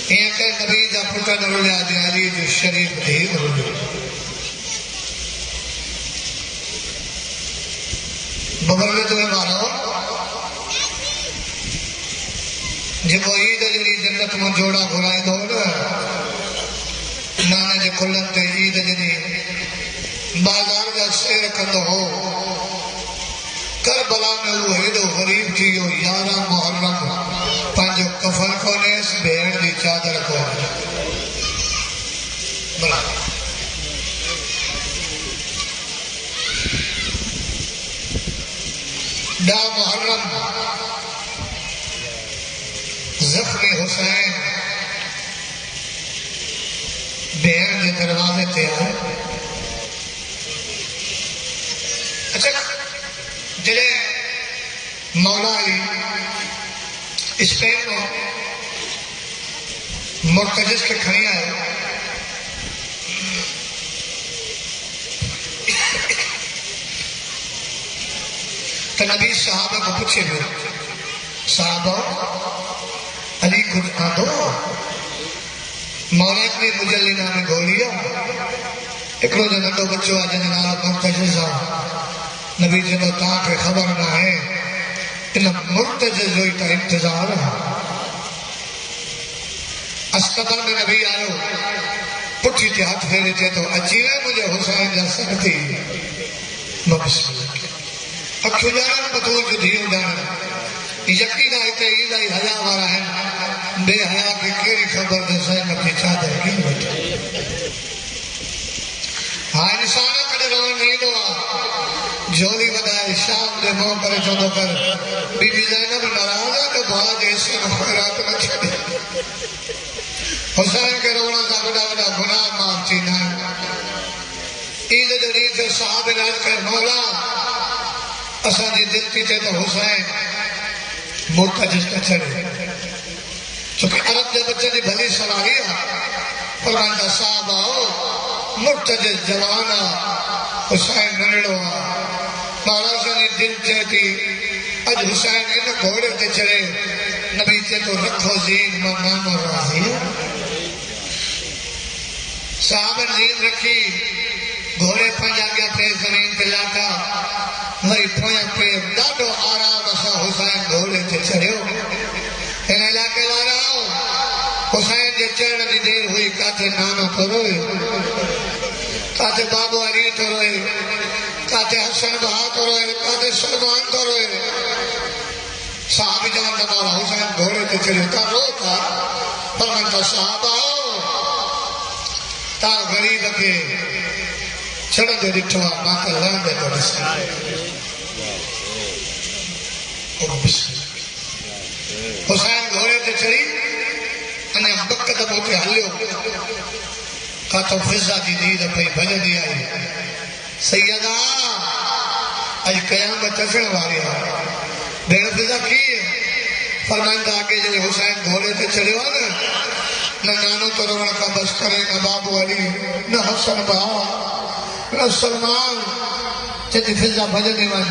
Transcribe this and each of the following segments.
یہ کہ نبی دا پتر رولیا دے علی جو شریف دے رولیا ببرگے تمہیں مارو جب وہ عید جڑی جنت میں جوڑا گھرائی دو نانے جے کھلن تے عید جڑی بازار جا سیر کندو ہو کربلا میں وہ ہیڈو غریب تھی ہو 11 محرم پانچو کفن کونے اس بھیڑ دی چادر کونے بلا دا محرم زخمی حسین بھیڑ دے دروازے تے آئے اچھا جلے مولا علی اسپین میں مرتجز کے کھڑی آئے تو نبی صحابہ کو پوچھے ہوئے صحابہ علی کو آدھو مولا اپنی مجلی نامی گولیا ایک روز نندو بچوں آجا نالا مرتجز نبی جنو تاکہ خبر نہ ہے انہا مرتجز ہوئی تا انتظار ہے اسقبر میں نبی آئے پٹھی تے ہاتھ پھیرے تھے تو اجیوے مجھے حسین جا سکتی بسم اللہ اکھو جانا بطور جو دھیو جانا یقین آئی تے عیدائی حیاء وارا ہے بے حیاء کی کیری خبر دے حسین اپنی چادر کی بیٹھا ہاں انسانا کڑے روان نہیں دوا جولی بدائے شام دے مو کرے چودو کر بی بی زینب نرازہ تو بھاج ایسے خیرات نہ چھڑے حسین کے رونا کا بڑا بڑا گناہ معاف چینا عید جدید سے صحابہ راج کر مولا اسا جی دل پیتے تو حسین مرتجز کا چھڑے چونکہ عرب دے بچے دی بھلی صلاحیہ فرمائندہ صاحب آؤ مرتجز جوانا حسین ننڑو مولا سنی دل چہتی اج حسین ان گھوڑے تے چڑے نبی تے تو رکھو زین ممان و راضی صحابہ زین رکھی گھوڑے پنجا گیا پہ زمین پہ لاتا وہی پویا پہ ڈاڈو آرام اسا حسین گھوڑے تے چڑھے ان علاقے لارا حسین جے چڑھنے دی دیر ہوئی کاتے نانا تو روئے کاتے بابو علی تو روئے کاتے حسن بہا تو روئے کاتے سلمان تو روئے صحابی جوان دمارا حسین گھوڑے تے چڑھے تا روتا فرمانتا صحابہ تا غریب کے چڑھ دے رٹھوا ماتا لان دے تو رسی حسین گھوڑے تے چڑھی انہیں بکت بوتے حلیو کاتو فضا دی دید پہی بھجا دی آئی سیدہ آج قیامت چشن واری آئی بین فضا کی فرمائندہ آگے جلے حسین گھوڑے تے چڑھے ہوئے نہ نانو تو روڑا کا بس کرے نہ بابو علی نہ حسن بہا نہ سلمان چیتی فضا بھجا دی آئی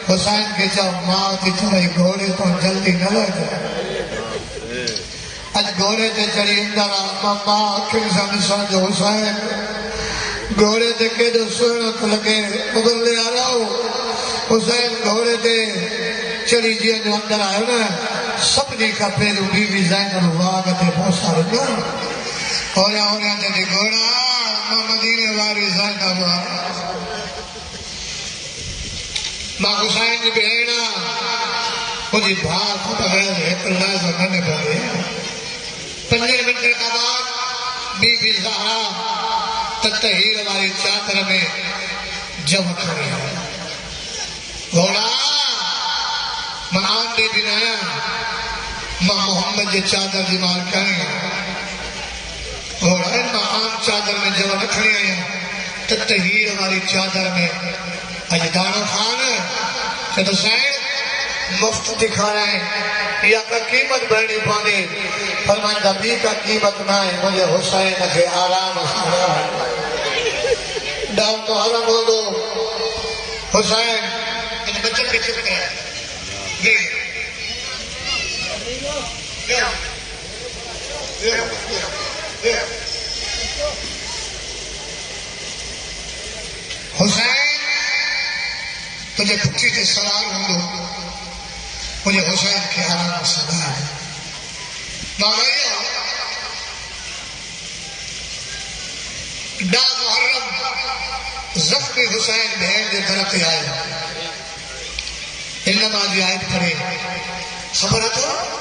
حسین کے جاؤ ماں کی چڑھائی گھوڑے تو جلدی نہ لے جائے اج گھوڑے تے چڑھی اندر ماما آکھیں سامسان جو حسین گھوڑے تے کے جو سوڑت لگے مگر لے آ رہا ہو حسین گھوڑے تے چڑھی جی جو اندر آئے نا سپنی کا پیرو بی بی زینب واگتے بہت سارے نا ہو رہا تے گھوڑا مدینے واری زینب ماں حسین کی بہینا مجھے بھاگ کو بغیر ایک اللہ زمانے بھاگے 15 منٹ کا بعد بی بی زہرا تطہیر والی چادر میں جمع کھڑی ہے گھوڑا مہان دے بنایا ماں محمد جے چادر دی مال کہیں گھوڑا مہان چادر میں جمع کھڑی آیا تطہیر والی چادر میں اجدانو خان چھتو سین مفت دکھا رہے ہیں یا کا قیمت بڑھنی پانے فرمائندہ بی کا قیمت نہ ہے مجھے حسین کے آرام سنا ہے ڈاؤن تو حرم ہو دو حسین ان بچن کے چھپ گئے حسین تجھے پٹھی تے سوال ہوں مجھے حسین کے آرام صدا ہے مولایا ڈا محرم زخمی حسین بہن کے طرف آئے ان نمازی آیت پڑھے خبر ہے تو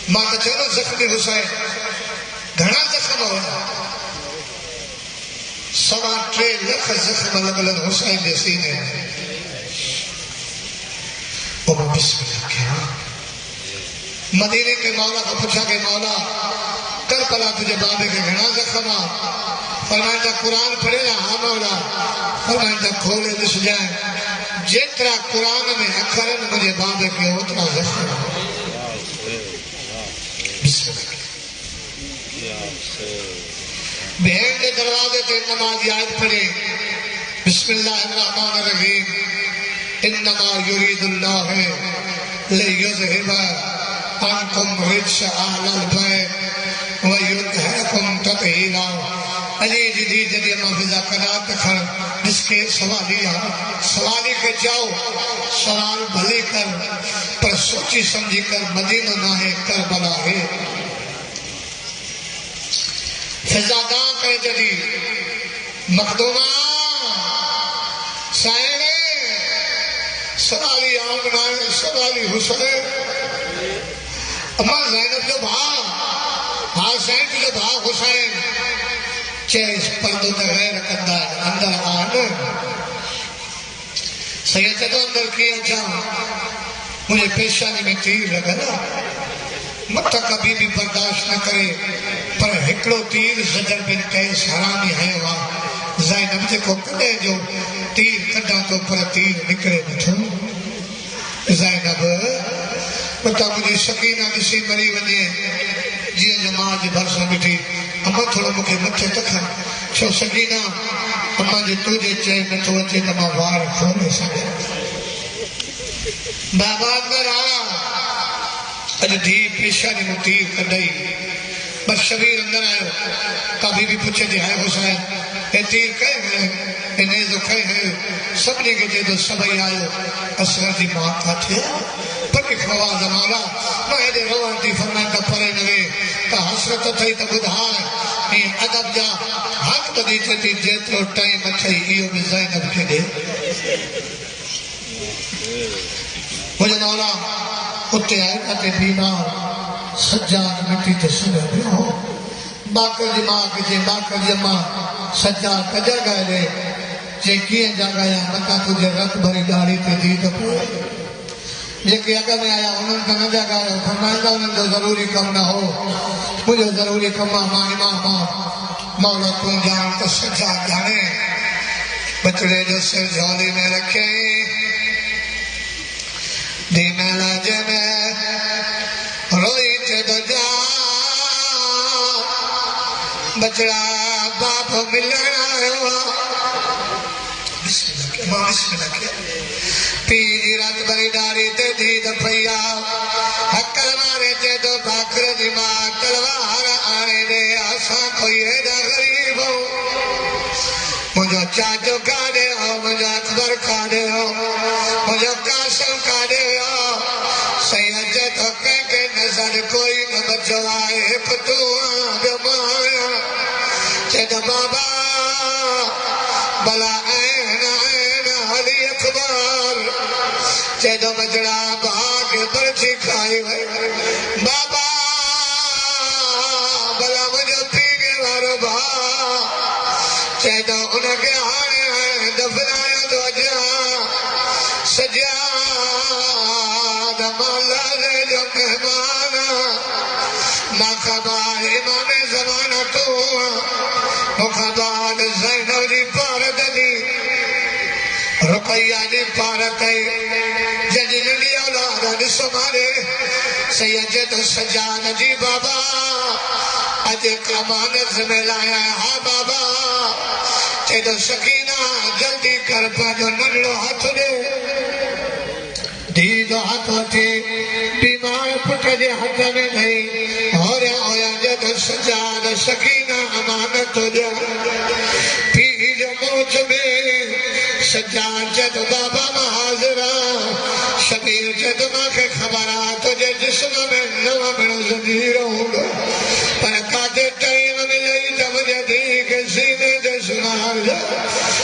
ماں کا چلو زخمی حسین گھنا زخم ہوا 3.25 لکھ زخم الگ الگ حسین کے سینے وہ بسم اللہ کیا مدینے کے مولا کو پوچھا کہ مولا کربلا تجھے بابے کے گھنا زخم فرمایا تھا قرآن پڑھے نا ہاں مولا فرمایا تھا کھولے دس جائیں جتنا قرآن میں اکھرن مجھے بابے کے اتنا زخم بسم اللہ بہن کے دروازے تے نماز آیت پڑھے بسم اللہ الرحمن الرحیم انما یرید اللہ لیذہب عنکم رجس اہل البیت ویطہرکم تطہیرا علی جدید جدید محفظہ قنات کھڑ جس کے سوالی کے جاؤ سوال بھلے کر پر سوچی سمجھی کر مدینہ نہ ہے کربلا ہے فضاداں کہتے دی مخدومہ سائلے سوالی آمنائے سوالی حسین اما زینب جو حسین جو حسین چیز پردوں نے غیر اندر آنے سیدہ تو اندر کیا جاؤں مجھے پیشانی میں تیر لگا نا مت کبھی بھی برداشت نہ کرے پر ہکڑو تیر زجر بن قیس حرامی ہے وہاں زینب سے کو کدے جو تیر کڈا تو پر تیر نکلے نٹھو زینب بتا مجھے سکینہ کسی مری ونجے جی جماعت بھرسا بیٹھی اما تھوڑا مکھے مچھے تکھا چھو سکینہ اما جی تجھے چاہے میں تو اچھے تمہا وار کھولے سکے بابا اندر آیا اج دھی پیشانی میں تیر کڈائی بس شبیر اندر آئے کبھی بھی پوچھے دے ہے حسین اے تیر کہے ہیں اے نیزو کہے ہیں سب نے کہتے تو سبھی آئے اسرہ دی ماں کا تھے پر ایک فواز مولا میں دے روان دی فرمائن کا پرے نوے کا حسرت تھئی تا بدھائے یہ ادب جا حق تو دیتے تھی جیترو ٹائم اچھائی ایو بھی زینب کے دے مجھے مولا اتے آئے کہتے بیمار سجاد مٹی تے سنے بھی ہو باکر جی ماں کے باکر جی ماں سجاد کجا گئے دے جے کیے جا گیا مکہ تجھے رت بھری داڑھی تے دی تو پوئے جے کہ اگر میں آیا انہوں کا نہ جا گیا فرمائندہ انہوں جو ضروری کم نہ ہو مجھے ضروری کم ماں امام مولا کو جان تو سجاد جانے بچڑے جو سر جھولی میں رکھے دی میں لاجے میں روئی تے دو جا بچڑا باپ ملنا ہوا بسم اللہ کیا پیری رات بری داری تے دید پھیا حکل مارے تے دو باکر دی ماں تلوار آنے دے آساں کوئی ایڈا غریب ہو مجھو چاچو کا دے ہو مجھو اکبر کا دے ہو مجھو قاسم کا دے ہو سید تو کہہ کے نظر کوئی نہ بچو آئے پتوان جو مایا چید بابا بلا این علی اکبر چید بجڑا باغ برچی کھائی ہوئی بابا بلا مجھو پیگے وار با چید انہ کے آنے دفنایا دو جا سجاد مولا دے جو مہمانا مخبار امام زمانہ تو مخبار زینب دی پارت دی رقیہ دی پارت جدی نلی اولادا دی سمارے سید سجاد جی بابا اج کمانت میں لایا ہے ہاں بابا چیدو سکینہ جلدی کر پا جو نلو ہاتھ دے دیدو ہاتھ ہوتے بیمار پٹھے دے ہاتھ میں نہیں ہو رہا سکینہ امانت ہو جا پیر موت میں سجاد جد بابا حاضرہ شبیر جد ماں کے خبرات جے جسم میں نوہ بڑا زدیر ہوں گا پر کاتے ٹائم ملئی جب جدی کے سینے دے سنار جا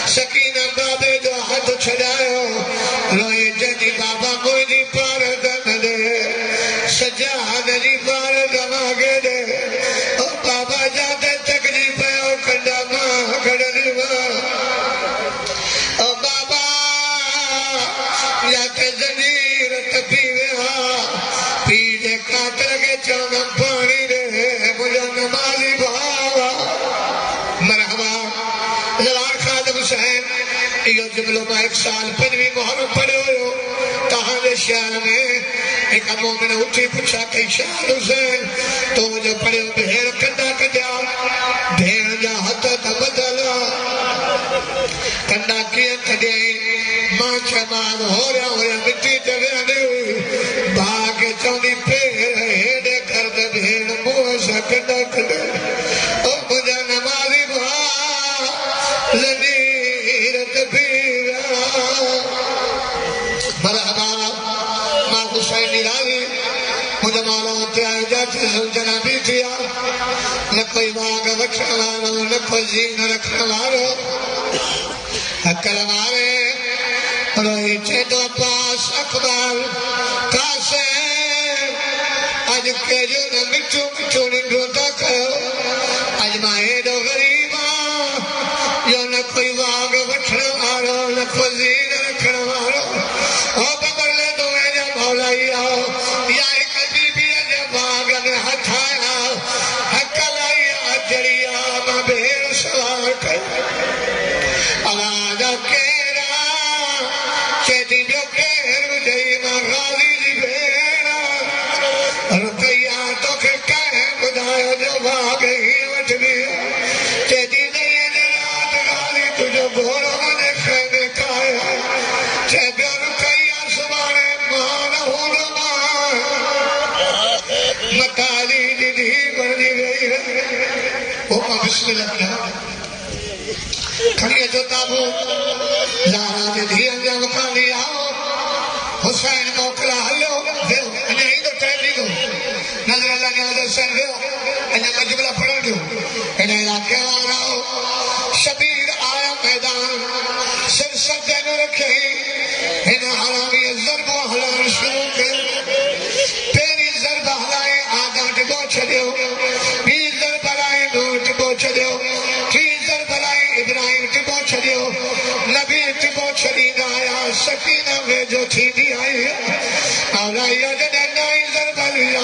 سکینہ بابے جو ہاتھ چھڑائے روئے جدی بابا کوئی دی پار دن دے سجاد جی پار دن آگے دے اور بابا جاتے تکلیف ہے اور کنڈا ماں کھڑنی ماں اور بابا جاتے زنیر تپیوے پیجے قاتل کے چونم پانی دے مجھے نمازی بھاوا مرحبا زلان خادم حسین یہ جملوں میں ایک سال پنوی محرم پڑے ہوئے کہاں دے شہر میں ایک مومن اٹھی پوچھا کہ شہر حسین تو جو پڑے ہو بھیڑ کنڈا کجا بھیڑ جا ہتھا تا بدلا کنڈا کیا کجائیں ماں چمان ہو رہا مٹی جگہ نہیں ہوئی بھاگ چوندی پیر ہیڈے کر دے بھیڑ موہ سا کنڈا کجا او مجھا نمازی بھا لنیرت پیرا مرحبا ماں حسین راوی مجھے مولا ہوتے آئے جاتے سلجنہ بھی تھیا نہ کوئی باغ بچھا وارو نہ کوئی زین رکھنا وارو حکل وارے روئی چھے دو پاس اقبال کاسے آج کے جو نہ مٹھو مٹھو نندو تک آج مائے دو غریباں جو نہ کوئی باغ بچھا وارو نہ کوئی زین رکھنا وارو او ببر لے دو اے جا مولا ہی آؤ یا ایک بی بی اے باغ میں ہتھایا حکل آیا جڑیا ماں بھیڑ سوار کر آجا کیرا چیتی جو کیر جائی ماں غازی دی بھیڑا رکیا تو کہ کہیں بدایا جو باغ ہی وٹ لیا چیتی دین رات غازی تجھو گھوڑا منے خیمے کھایا چیتی رکیا سبانے مانا ہونما مکالی دی دی بڑی گئی ہے وہ بسم اللہ کیا کھڑیے جو تابو زارا دے دھی انجام کھانی آؤ حسین موکلا ہلو دیو انہیں ہی تو ٹائم نہیں دو نظر اللہ نے حضر حسین دیو انہیں مجبلہ پڑھن دیو انہیں علاقے آ ہو شبیر آیا میدان سر سر دینو رکھے انہیں حرامی ضرب و حلان شروع کر پیری ضرب حلائے آدھا ٹبو چھڑیو بی ضرب حلائے نوٹ بو چھڑیو ابراہیم ٹبو چھڑیو نبی ٹبو چھڑی آیا سکینہ میں جو تھی دی آئی آلائی جنہ نائی ضرب لیا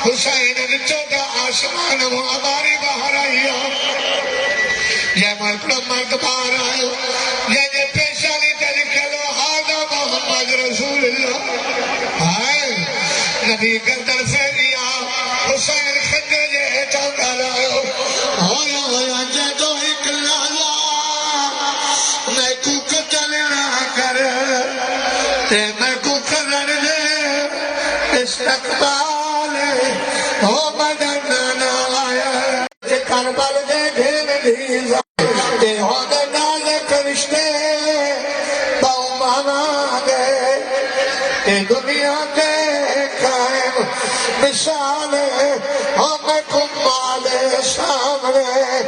حسین چودہ آسمان وہ ہماری باہر آئی یہ ملک مرد باہر آئے یہ پیشانی تلکلو حاضر محمد رسول اللہ آئے نبی گردر فیلیا حسین خندر جے چودہ لائے ہویا جدو ایک لالا میں کو قتل نہ کر تے میں کو کرن دے استقبال ہو مدن نہ آیا تے کربل دے گھن دیزا تے ہو دے نازک رشتے باؤ مانا دے تے دنیا کے قائم مثال ہو میں کمال سامنے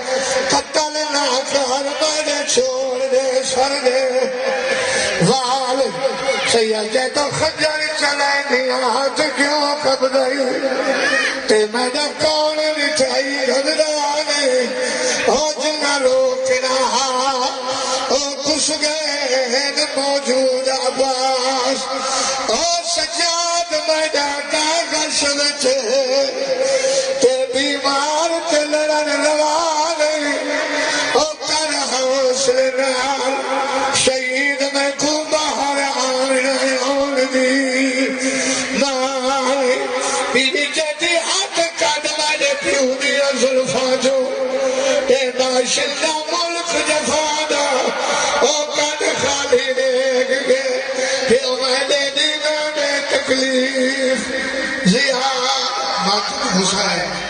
قتل نہ کر بڑے چھوڑ دے سر دے وال سیدے تو خجر چلے نیات کیوں قبضائی تے میں نہ کون مٹھائی رضانے او جنہ روکنا او کس گئے موجود عباس او سجاد میں ڈاٹا غشبت تے بیمار تے لڑن روانے او کر حوصل نال شہید میں کو باہر آن دی نال بیوی جدی ہاتھ کٹ میں پیو دیا ظلفہ جو تے ناشدہ ملک جفانا او کٹ خالی دیکھ گئے پیو میں دے دی میں تکلیف زیادہ ماتم حسین